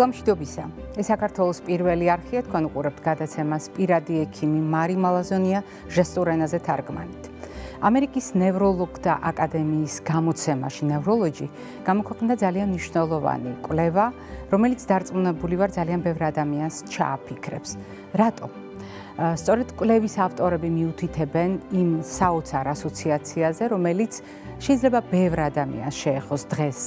დილამშვიდობისა. ეს საქართველოს პირველი არხია, თქვენ უყურებთ გადაცემას პირადი ექიმი მარი მალაზონია ჟესტურ ენაზე თარგმანით. ამერიკის ნევროლოგთა აკადემიის გამოცემაში ნევროლოჯი გამოქვეყნდა ძალიან მნიშვნელოვანი კვლევა, რომელიც დარწმუნებული ვარ ძალიან ბევრ ადამიანს ჩააფიქრებს. რატო? სწორედ კვლევის ავტორები მიუთითებენ იმ საოცარ ასოციაციაზე, რომელიც შეიძლება ბევრ ადამიანს შეეხოს დღეს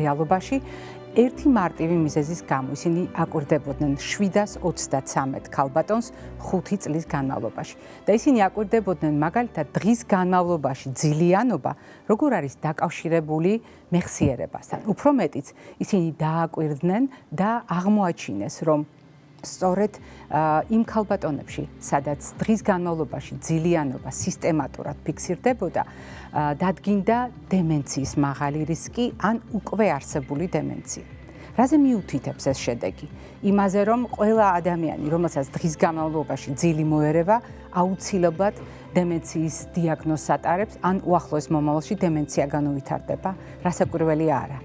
რეალობაში. ერთი მარტივი მიზეზის გამო ისინი აკვირდებოდნენ 733 ქალბატონს 5 წლის განმავლობაში. და ისინი აკვირდებოდნენ მაგალითად დღის განმავლობაში ძილიანობა როგორ არის დაკავშირებული მეხსიერებასთან. უფრო მეტიც ისინი დააკვირდნენ და აღმოაჩინეს, რომ სწორედ იმ ქალბატონებში, სადაც დღის განმავლობაში ძილიანობა სისტემატურად ფიქსირდებოდა, დადგინდა დემენციის მაღალი რისკი ან უკვე არსებული დემენცია. რაზე მიუთითებს ეს შედეგი? იმაზე, რომ ყველა ადამიანი, რომელსაც დღის განმავლობაში ძილი მოერევა, აუცილებლად დემენციის დიაგნოზს ატარებს, ან უახლოეს მომავალში დემენცია განუვითარდება, რასაკვირველი არა.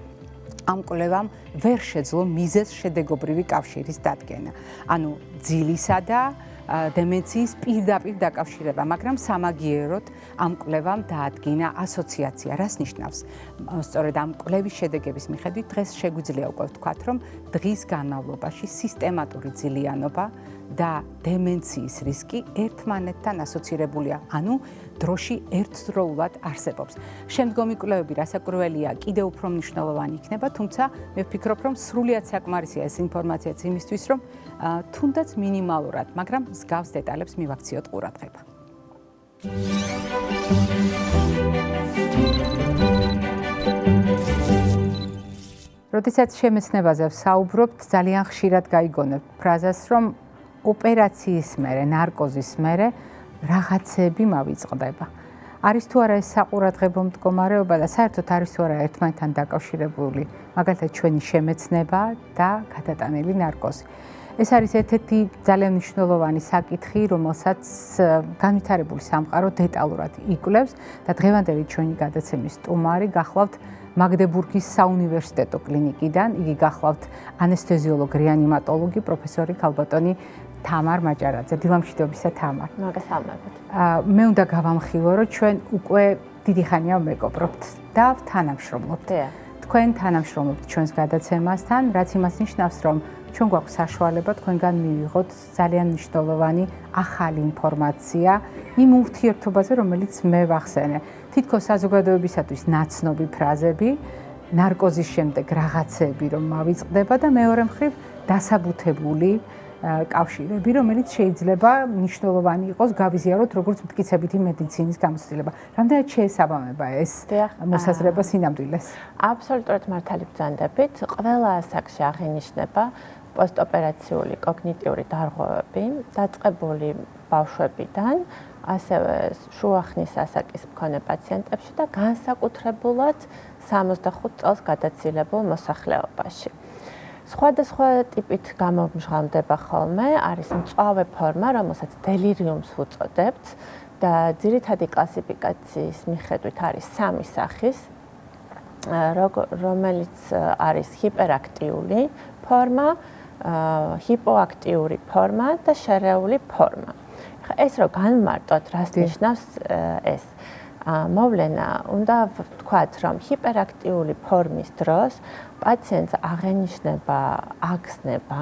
ამ კვლევამ ვერ შეძლო მიზეზ შედეგობრივი კავშირის დადგენა. ანუ ძილისა და დემენციის პირდაპირ დაკავშირება, მაგრამ სამაგიეროდ ამ კვლევამ დაადგინა ასოციაცია. რას ნიშნავს? სწორედ ამ კვლევის შედეგების მიხედვით დღეს შეგვიძლია უკვე ვთქვათ, რომ დღის განმავლობაში სისტემატური ძილიანობა და დემენციის რისკი ერთმანეთთან ასოცირებულია, ანუ დროში ერთდროულად არსებობს. შემდგომი კვლევები რასაკვირველია, კიდევ უფრო მნიშვნელოვანი იქნება, თუმცა მე ვფიქრობ, რომ სრულიად საკმარისია ეს ინფორმაციაც იმისთვის, რომ თუნდაც მინიმალურად, მაგრამ მსგავს დეტალებს მივაქციოთ ყურადღება. როდესაც შემეცნებაზე ვსაუბრობთ, ძალიან ხშირად გაიგონებთ ფრაზას, რომ ოპერაციის მერე, ნარკოზის მერე რაღაცები მავიწყდება. არის თუ არა ეს საყურადღებო მდგომარეობა და საერთოდ არის თუ არა ერთმანეთთან დაკავშირებული, მაგალითად ჩვენი შემეცნება და გადატანილი ნარკოზი. ეს არის ერთ-ერთი ძალიან მნიშვნელოვანი საკითხი, რომელსაც განვითარებული სამყარო დეტალურად იკვლევს და დღევანდელი ჩვენი გადაცემის სტუმარი გახლავთ მაგდებურგის საუნივერსიტეტო კლინიკიდან, იგი გახლავთ ანესთეზიოლოგ რეანიმატოლოგი პროფესორი ქალბატონი თამარ მაჭარაძე. დილამშვიდობისა თამარ. მოგესალმებით. მე უნდა გავამხილო, რომ ჩვენ უკვე დიდი ხანია ვმეგობრობთ და ვთანამშრომლობთ. თქვენ თანამშრომლობთ ჩვენს გადაცემასთან, რაც იმას ნიშნავს, რომ ჩვენ გვაქვს საშუალება თქვენგან მივიღოთ ძალიან მნიშვნელოვანი ახალი ინფორმაცია იმ ურთიერთობაზე, რომელიც მე ვახსენე. თითქოს საზოგადოებისათვის ნაცნობი ფრაზები, ნარკოზის შემდეგ რაღაცები რომ მავიწყდება და მეორე მხრივ დასაბუთებული კავშირები, რომელიც შეიძლება მნიშვნელოვანი იყოს, გავიზიაროთ როგორც მტკიცებითი მედიცინის გამოცდილება. რამდენად შეესაბამება ეს მოსაზრება სინამდვილეს? აბსოლუტურად მართალი ბრძანდებით. ყველა ასაკში აღინიშნება პოსტოპერაციული კოგნიტიური დარღვევები, დაწყებული ბავშვებიდან, ასევე შუახნის ასაკის მქონე პაციენტებში და განსაკუთრებულად 65 წელს გადაცილებულ მოსახლეობაში. სხვადასხვა ტიპით გამომჟღავნდება ხოლმე, არის მწვავე ფორმა, რომელსაც დელირიუმს ვუწოდებთ და ძირითადი კლასიფიკაციის მიხედვით არის 3 სახის, რომელიც არის ჰიპერაქტიული ფორმა, ჰიპოაქტიური ფორმა და შერეული ფორმა. ეს რო განვმარტოთ, რას ნიშნავს ეს? მოვლენა უნდა ვთქვათ, რომ ჰიპერაქტიული ფორმის დროს პაციენტს აღენიშნება აგზნება,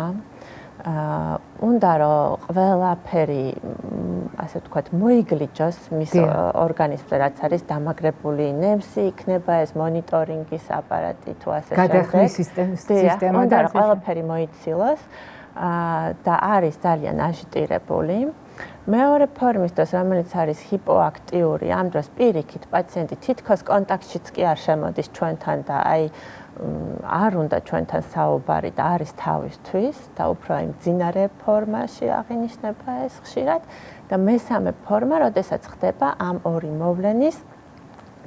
უნდა რომ ყველაფერი, ასე ვთქვათ, მოიგლიჯოს მის ორგანიზმზე, რაც არის დამაგრებული ნემსი, იქნება ეს მონიტორინგის აპარატი თუ ასე შემდეგ. გადახდის სისტემა უნდა რომ ყველაფერი მოიცილოს და არის ძალიან აჟიტირებული. მეორე ფორმის დროს, რომელიც არის ჰიპოაქტიური, ამ დროს პირიქით პაციენტი თითქოს კონტაქტშიც კი არ შემოდის ჩვენთან და არ უნდა ჩვენთან საუბარი და არის თავისთვის და უფრო იმ მძინარე ფორმაში აღინიშნება ეს ხშირად და მესამე ფორმა, როდესაც ხდება ამ ორი მოვლენის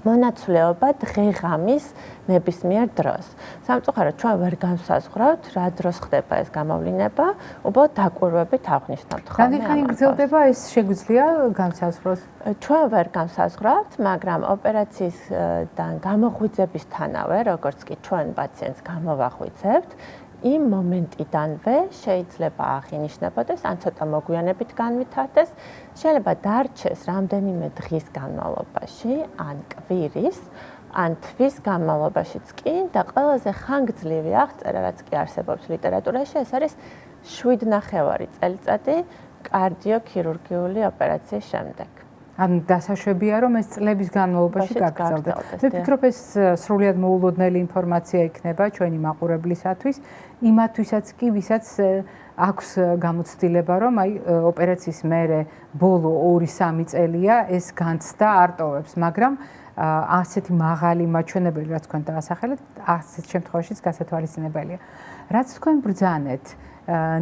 მონაცვლეობა დღე-ღამის ნებისმიერ დროს. სამწუხაროდ ჩვენ ვერ განსაზღვრავთ, რა დროს ხდება ეს გამოვლინება, უბრალოდ დაკვირვებით აღნიშნავთ ხოლმე. რამდენი ხანი გრძელდება ეს შეგვიძლია განსაზღვროს? ჩვენ ვერ განსაზღვრავთ, მაგრამ ოპერაციისგან გამოღვიძებისთანავე, როგორც კი ჩვენ პაციენტს გამოვაღვიძებთ, იმ მომენტიდანვე შეიძლება აღინიშნებოდეს, ან ცოტა მოგვიანებით განვითარდეს, შეიძლება დარჩეს რამდენიმე დღის განმავლობაში, ან კვირის, ან თვის განმავლობაშიც კი და ყველაზე ხანგრძლივი აღწერა, რაც კი არსებობს ლიტერატურაში, ეს არის 7.5 წელიწადი კარდიოქირურგიული ოპერაციის შემდეგ. ანუ დასაშვებია, რომ ეს წლების განმავლობაში გაგრძელდა. მე ვფიქრობ, ეს სრულიად მოულოდნელი ინფორმაცია იქნება ჩვენი მაყურებლისათვის, იმათვისაც კი, ვისაც აქვს გამოცდილება, რომ აი ოპერაციის მერე ბოლო 2-3 წელია ეს განცდა არ ტოვებს, მაგრამ ასეთი მაღალი მაჩვენებელი, რაც თქვენ დაასახელეთ, ასეთ შემთხვევაშიც გასათვალისწინებელია. რაც თქვენ ბრძანეთ,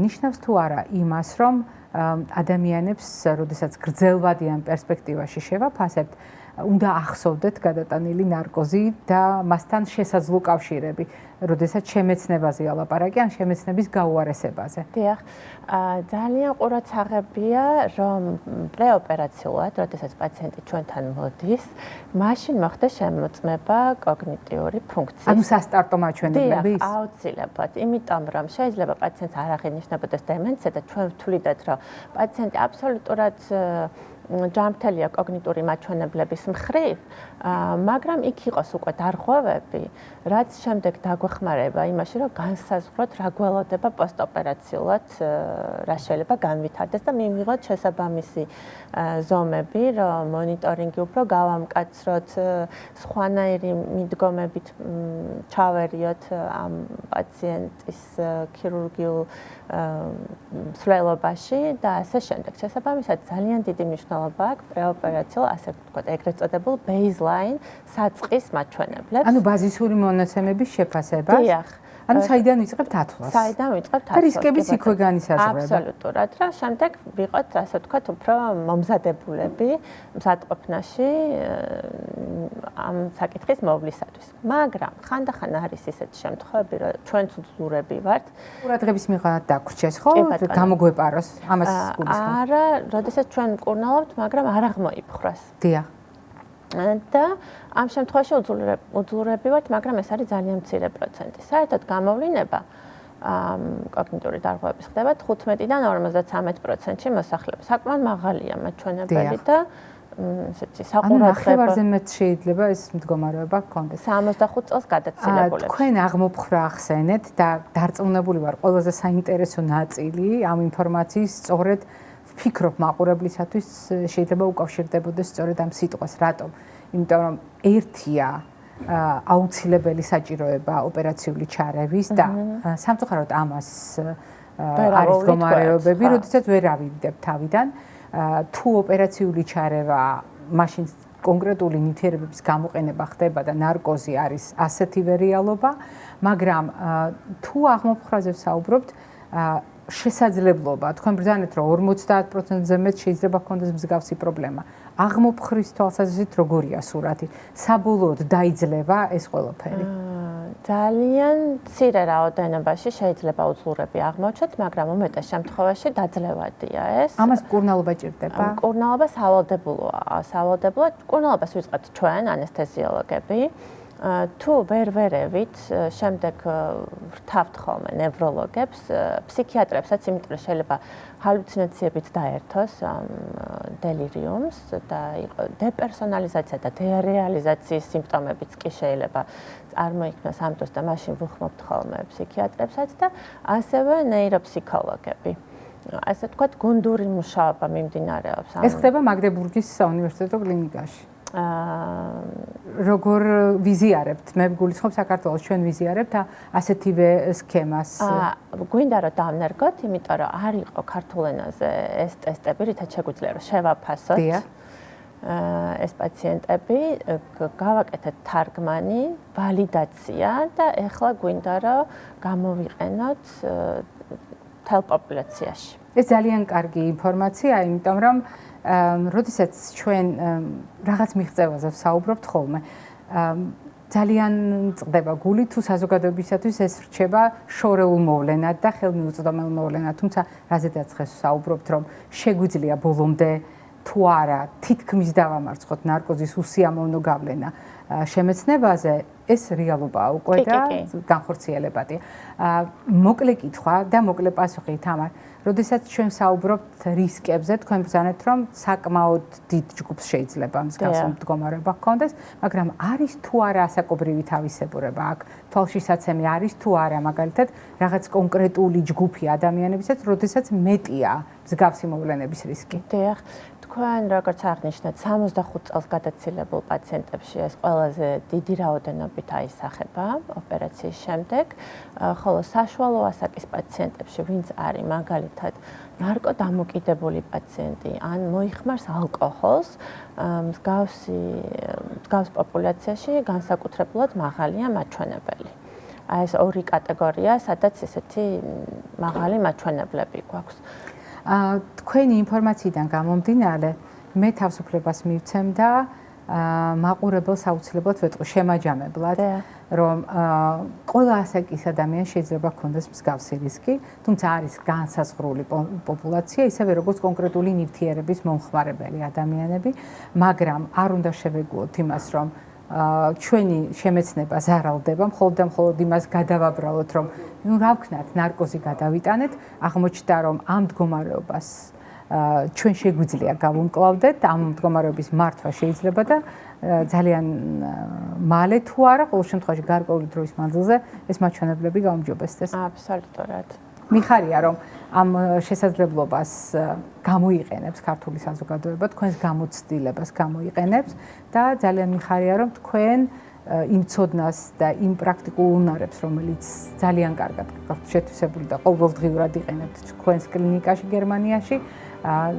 ნიშნავს თუ არა იმას, რომ ადამიანებს, როდესაც გრძელვადიან პერსპექტივაში შევაფასებთ, უნდა ახსოვდეთ გადატანილი ნარკოზი და მასთან შესაძლო კავშირები, როდესაც შემეცნებაზეა ლაპარაკი, ან შემეცნების გაუარესებაზე. დიახ, ძალიან ყურადღებია, რომ პრეოპერაციულად, როდესაც პაციენტი ჩვენთან მოდის, მაშინ მოხდეს შემოწმება კოგნიტიური ფუნქციის. ანუ სასტარტო მაჩვენებლები ის? დიახ, აუცილებლად, იმიტომ რომ შეიძლება პაციენტს არ აღინიშნებოდეს დემენცია და ჩვენ ვთვლიდეთ, რომ პაციენტი აბსოლუტურად ჯანმრთელია კოგნიტური მაჩვენებლების მხრივ, მაგრამ იქ იყოს უკვე დარღვევები, რაც შემდეგ დაგვეხმარება იმაში, რომ განსაზღვროთ რა გველოდება პოსტოპერაციულად, რა შეიძლება განვითარდეს და მივიღოთ შესაბამისი ზომები, რომ მონიტორინგი უფრო გავამკაცროთ, სხვანაირი მიდგომებით ჩავერიოთ ამ პაციენტის ქირურგიულ მსვლელობაში და ასე შემდეგ. შესაბამისად, ძალიან დიდი მნიშვნელობა აქვს პრეოპერაციულ, ასე ვთქვათ, ეგრეთ წოდებულ baseline საწყის მაჩვენებლებს. ანუ ბაზისური მონაცემების შეფასებას? დიახ. ანუ საიდან ვიწყებთ ათვლას? საიდან ვიწყებთ ათვლას? და რისკებიც იქვე განისაზღვრება. აბსოლუტურად. რა შემდეგ ვიყოთ, ასე ვთქვათ, უფრო მომზადებულები მზადყოფნაში ამ საკითხის მოვლისათვის. მაგრამ ხანდახან არის ისეთი შემთხვევები, რომ ჩვენც უძლურები ვართ. ყურადღების მიღებად დაგვრჩეს, ხო? გამოგვეპაროს ამას გულისხმობ. არა, როდესაც ჩვენ მკურნალობთ, მაგრამ არ აღმოიფხრას. დიახ. და ამ შემთხვევაში უძლურები ვართ, მაგრამ ეს არის ძალიან მცირე პროცენტი. საერთოდ გამოვლინება კოგნიტური დარღვევების ხდება 15-დან 53%-ში მოსახლეობის. საკმაოდ მაღალია მაჩვენებელი და ესეთი საყურადღებო. ანუ ნახევარზე მეტ შეიძლება ეს მდგომარეობა გქონდეს. 65 წელს გადაცილებული. თქვენ აღმოფხრა ახსენეთ და დარწმუნებული ვარ, ყველაზე საინტერესო ნაწილი ამ ინფორმაციის სწორედ ვფიქრობ მაყურებლისათვის შეიძლება უკავშირდებოდეს სწორედ ამ სიტყვას. რატომ? იმიტომ რომ ერთია აუცილებელი საჭიროება ოპერაციული ჩარევის და სამწუხაროდ ამას არის მდგომარეობები, როდესაც ვერ ავიდებ თავიდან. თუ ოპერაციული ჩარევა მაშინ კონკრეტული ნივთიერებების გამოყენება ხდება და ნარკოზი არის ასეთივე რეალობა, მაგრამ თუ აღმოფხრაზე ვსაუბრობთ, შესაძლებლობა, თქვენ ბრძანეთ, რომ 50%-ზე მეტ შეიძლება ჰქონდეს მსგავსი პრობლემა. აღმოფხრის თვალსაზრისით როგორია სურათი? საბოლოოდ დაიძლება ეს ყველაფერი? ძალიან მცირე რაოდენობაში შეიძლება უძლურები აღმოჩნდეთ, მაგრამ უმეტეს შემთხვევაში დაძლევადია ეს. ამას მკურნალობა ჭირდება? მკურნალობა სავალდებულოა. სავალდებულო მკურნალობას ვიწყებთ ჩვენ, ანესთეზიოლოგები. თუ ვერ-ვერევით, შემდეგ ვრთავთ ხოლმე ნევროლოგებს, ფსიქიატრებსაც, იმიტომ რომ შეიძლება ჰალუცინაციებით დაერთოს დელირიუმს და იყოს დეპერსონალიზაცია და დერეალიზაციის სიმპტომებიც კი შეიძლება წარმოიქმნას ამ დროს და მაშინ ვუხმობთ ხოლმე ფსიქიატრებსაც და ასევე ნეიროფსიქოლოგები. ასე ვთქვათ, გუნდური მუშაობა მიმდინარეობს. ეს ხდება მაგდებურგის საუნივერსიტეტო კლინიკაში. როგორ ვიზიარებთ? მე გულისხმობ საქართველოს ჩვენ ვიზიარებთ ასეთივე სქემას. გვინდა რომ დავნერგოთ, იმიტომ რომ არ იყო ქართულ ენაზე ეს ტესტები, რითაც შეგვიძლია რომ შევაფასოთ. ეს პაციენტები გავაკეთეთ თარგმანი, ვალიდაცია და ეხლა გვინდა რომ გამოვიყენოთ მთელ პოპულაციაში. ეს ძალიან კარგი ინფორმაცია, იმიტომ რომ როდესაც ჩვენ რაღაც მიღწევაზე ვსაუბრობთ ხოლმე, ძალიან წდება გული თუ საზოგადოებისათვის ეს რჩება შორეულ მოვლენად და ხელმიუწვდომელ მოვლენად, თუმცა რაზედაც ხეს ვსაუბრობთ, რომ შეგვიძლია ბოლომდე თუ არა თითქმის დავამარცხოთ ნარკოზის უსიამოვნო გავლენა შემეცნებაზე, ეს რეალობაა უკვე და განხორციელებადია. მოკლე კითხვა და მოკლე პასუხი თამარ. როდესაც ჩვენ საუბრობთ რისკებზე, თქვენ ბრძანეთ, რომ საკმაოდ დიდ ჯგუფს შეიძლება მსგავსი მდგომარეობა ჰქონდეს, მაგრამ არის თუ არა ასაკობრივი თავისებურება აქ? თვალშისაცემი არის თუ არა, მაგალითად, რაღაც კონკრეტული ჯგუფი ადამიანებისაც, როდესაც მეტია მსგავსი მოვლენების რისკი? დიახ. თქვენ როგორც აღნიშნეთ, 65 წელს გადაცილებულ პაციენტებში ეს ყველაზე დიდი რაოდენობით აისახება ოპერაციის შემდეგ, ხოლო საშუალო ასაკის პაციენტებში, ვინც არის მაგალითად ნარკოდამოკიდებული პაციენტი ან მოიხმარს ალკოჰოლს, მსგავს პოპულაციაში განსაკუთრებულად მაღალია მაჩვენებელი. ეს ორი კატეგორია, სადაც ესეთი მაღალი მაჩვენებლები გვაქვს. თქვენი ინფორმაციიდან გამომდინარე, მე თავისუფლებას მივცემ და მაყურებელს აუცილებლად ვეტყვი შემაჯამებლად, რომ ყველა ასაკის ადამიანს შეიძლება ჰქონდეს მსგავსი რისკი, თუმცა არის განსაზღვრული პოპულაცია, ისევე როგორც კონკრეტული ნივთიერების მომხმარებელი ადამიანები, მაგრამ არ უნდა შევეგუოთ იმას, რომ ჩვენი შემეცნება ზარალდება, მხოლოდ და მხოლოდ იმას გადავაბრალოთ, რომ რა ვქნათ, ნარკოზი გადავიტანეთ, აღმოჩნდა, რომ ამ მდგომარეობას ჩვენ შეგვიძლია გავუმკლავდეთ, ამ მდგომარეობის მართვა შეიძლება და ძალიან მალე თუ არა, ყოველ შემთხვევაში გარკვეული დროის მანძილზე ეს მაჩვენებლები გაუმჯობესდეს. აბსოლუტურად. მიხარია, რომ ამ შესაძლებლობას გამოიყენებს ქართული საზოგადოება, თქვენს გამოცდილებას გამოიყენებს და ძალიან მიხარია, რომ თქვენ იმ ცოდნას და იმ პრაქტიკულ უნარებს, რომელიც ძალიან კარგად შეთვისებული და ყოველდღიურად იყენებთ თქვენს კლინიკაში გერმანიაში,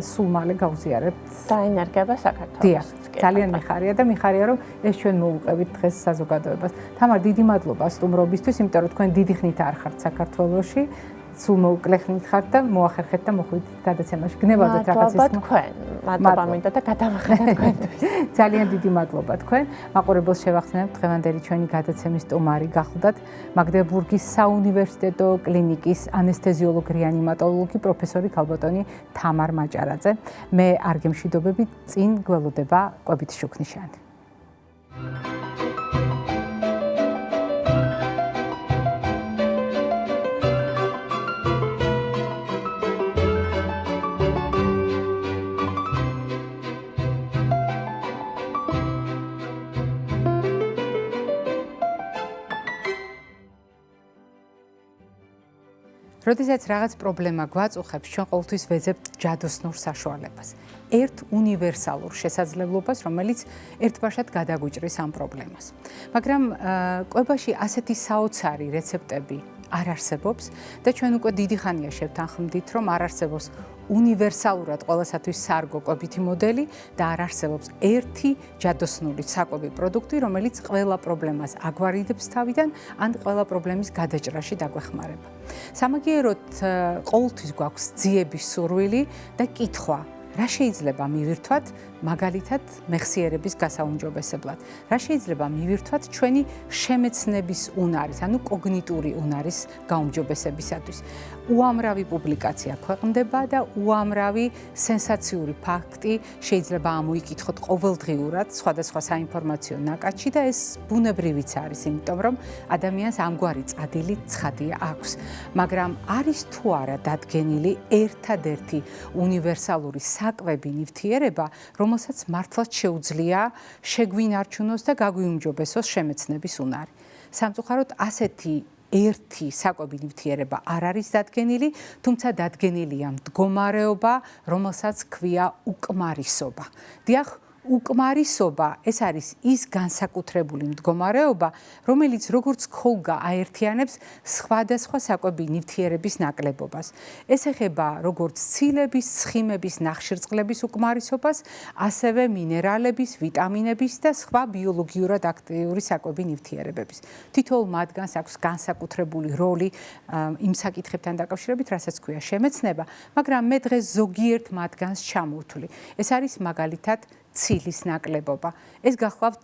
სულ მალე გავზიარებთ. დაინერგება საქართველოს. ძალიან მიხარია და მიხარია, რომ ეს ჩვენ მოუყევით დღეს საზოგადოებას. თამარ, დიდი მადლობა სტუმრობისთვის, იმიტომ რომ თქვენ დიდი ხნით არ ხართ საქართველოში. სულ მოუკლე ხნით ხართ და მოახერხეთ და მოხვიდით გადაცემაში. გნებავდეთ რაღაც ის. მადლობა თქვენ. მადლობა მინდა და გადავახადეთ თქვენთვის. ძალიან დიდი მადლობა თქვენ. მაყურებელს შევახსენებ, დღევანდელი ჩვენი გადაცემის სტუმარი გახლდათ მაგდებურგის საუნივერსიტეტო კლინიკის ანესთეზიოლოგ-რეანიმატოლოგი პროფესორი ქალბატონი თამარ მაჭარაძე. მე არ გემშვიდობები, წინ გველოდება კვებით შუქნიშანი. როდესაც რაღაც პრობლემა გვაწუხებს, ჩვენ ყოველთვის ვეძებთ ჯადოსნურ საშუალებას. ერთ უნივერსალურ შესაძლებლობას, რომელიც ერთბაშად გადაგვიჭრის ამ პრობლემას. მაგრამ კვებაში ასეთი საოცარი რეცეპტები არ არსებობს და ჩვენ უკვე დიდი ხანია შევთანხმდით, რომ არ არსებობს უნივერსალურად ყველასათვის სარგო კვებითი მოდელი და არ არსებობს ერთი ჯადოსნური საკვები პროდუქტი, რომელიც ყველა პრობლემას აგვარიდებს თავიდან ან ყველა პრობლემის გადაჭრაში დაგვეხმარება. სამაგიეროდ ყოველთვის გვაქვს ძიების სურვილი და კითხვა, რა შეიძლება მივირთვათ მაგალითად მეხსიერების გასაუმჯობესებლად? რა შეიძლება მივირთვათ ჩვენი შემეცნების უნარის, ანუ კოგნიტური უნარის გაუმჯობესებისათვის? უამრავი პუბლიკაცია ქვეყნდება და უამრავი სენსაციური ფაქტი შეიძლება ამოიკითხოთ ყოველდღიურად სხვადასხვა საინფორმაციო ნაკადში და ეს ბუნებრივიც არის, იმიტომ რომ ადამიანს ამგვარი წადილი ცხადია აქვს. მაგრამ არის თუ არა დადგენილი ერთადერთი უნივერსალური საკვები ნივთიერება, რომელსაც მართლაც შეუძლია შეგვინარჩუნოს და გაგვიუმჯობესოს შემეცნების უნარი. სამწუხაროდ ასეთი ერთი საკვები ნივთიერება არ არის დადგენილი, თუმცა დადგენილია მდგომარეობა, რომელსაც ქვია უკმარისობა. დიახ, უკმარისობა ეს არის ის განსაკუთრებული მდგომარეობა, რომელიც როგორც ქოლგა აერთიანებს სხვადასხვა საკვები ნივთიერების ნაკლებობას. ეს ეხება როგორც ცილების, ცხიმების, ნახშირწყლების უკმარისობას, ასევე მინერალების, ვიტამინების და სხვა ბიოლოგიურად აქტიური საკვები ნივთიერებების. თითოეულ მათგანს აქვს განსაკუთრებული როლი იმ საკითხებთან დაკავშირებით, რასაც ქვია შემეცნება, მაგრამ მე დღეს ზოგიერთ მათგანს ჩამოვთვლი. ეს არის მაგალითად ცილის ნაკლებობა. ეს გახლავთ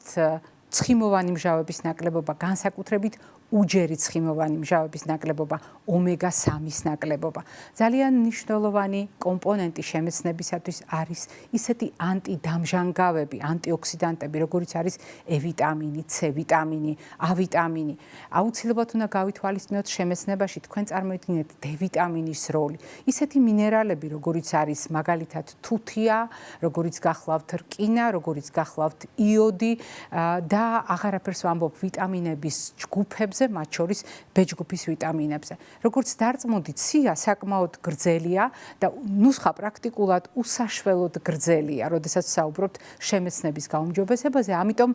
ცხიმოვანი მჟავების ნაკლებობა, განსაკუთრებით უჯერი ცხიმოვანი მჟავების ნაკლებობა, ომეგა-3-ის ნაკლებობა. ძალიან მნიშვნელოვანი კომპონენტი შემეცნებისათვის არის ისეთი ანტიდამჟანგავები, ანტიოქსიდანტები, როგორიც არის E ვიტამინი, C ვიტამინი, A ვიტამინი. აუცილებლად უნდა გავითვალისწინოთ შემეცნებაში თქვენ წარმოიდგინეთ D ვიტამინის როლი. ისეთი მინერალები, როგორიც არის მაგალითად თუთია, როგორიც გახლავთ რკინა, როგორიც გახლავთ იოდი და აღარაფერს ვამბობ ვიტამინების ჯგუფებზე, მათ შორის B ჯგუფის ვიტამინებზე. როგორც დარწმუნდით, სია საკმაოდ გრძელია და ნუსხა პრაქტიკულად უსაშველოდ გრძელია, როდესაც საუბრობთ შემეცნების გაუმჯობესებაზე, ამიტომ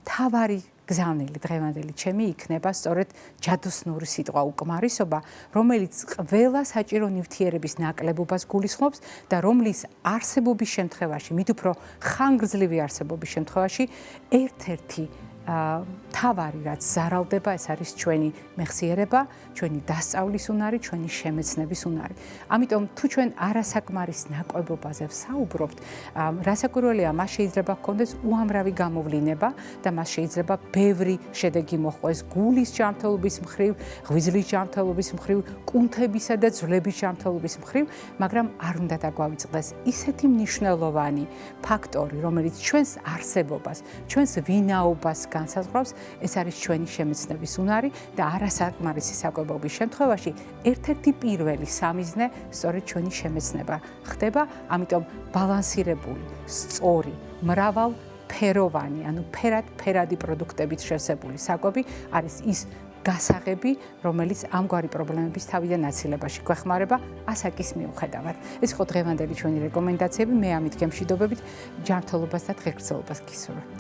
თავარი გზავნილი დღევანდელი ჩემი იქნება სწორედ ჯადოსნური სიტყვა უკმარისობა, რომელიც ყველა საჭირო ნივთიერების ნაკლებობას გულისხმობს და რომლის არსებობის შემთხვევაში, მით უფრო ხანგრძლივი არსებობის შემთხვევაში ერთ-ერთი თავარი რაც ზარალდება, ეს არის ჩვენი მეხსიერება, ჩვენი დასწავლის უნარი, ჩვენი შემეცნების უნარი. ამიტომ თუ ჩვენ არასაკმარის ნაკლებობაზე ვსაუბრობთ, რასაკვირველია, მას შეიძლება ჰქონდეს უამრავი გამოვლინება და მას შეიძლება ბევრი შედეგი მოჰყვეს გულის ჯანმრთელობის მხრივ, ღვიძლის ჯანმრთელობის მხრივ, კუნთებისა და ძვლების ჯანმრთელობის მხრივ, მაგრამ არ უნდა დაგვავიწყდეს ისეთი მნიშვნელოვანი ფაქტორი, რომელიც ჩვენს არსებობას, ჩვენს ვინაობას განსაზღვრავს, ეს არის ჩვენი შემეცნების უნარი და არასაკმარისი საკვებობის შემთხვევაში ერთ-ერთი პირველი სამიზნე სწორედ ჩვენი შემეცნება ხდება, ამიტომ ბალანსირებული, სწორი, მრავალფეროვანი, ანუ ფერადი პროდუქტებით შევსებული საკვები არის ის გასაღები, რომელიც ამგვარი პრობლემების თავიდან აცილებაში გვეხმარება ასაკის მიუხედავად. ეს იყო დღევანდელი ჩვენი რეკომენდაციები, მე ამით გემშვიდობებით ჯანმრთელობას და დღეგრძელობას გისურვებთ.